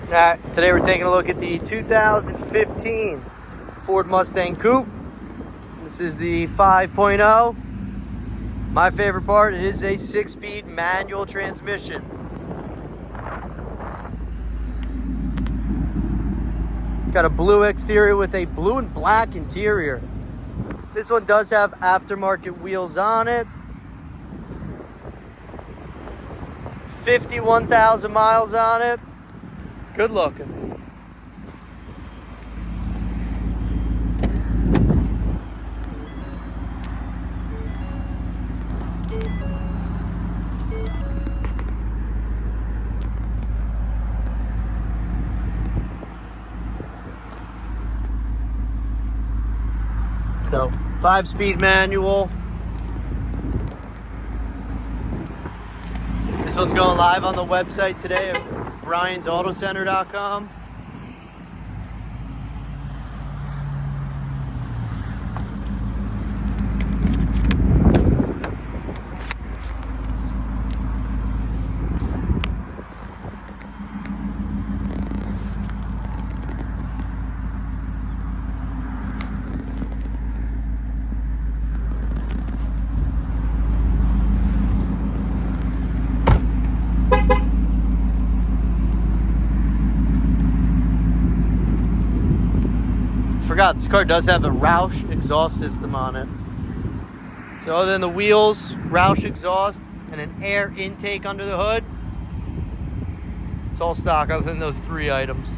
Alright, today we're taking a look at the 2015 Ford Mustang Coupe. This is the 5.0. My favorite part, it is a 6-speed manual transmission. Got a blue exterior with a blue and black interior. This one does have aftermarket wheels on it. 51,000 miles on it. Good looking. So, 5-speed manual. This one's going live on the website today at BRIANSAutocenter.com. Forgot this car does have a Roush exhaust system on it. So other than the wheels, Roush exhaust, and an air intake under the hood, it's all stock other than those 3 items.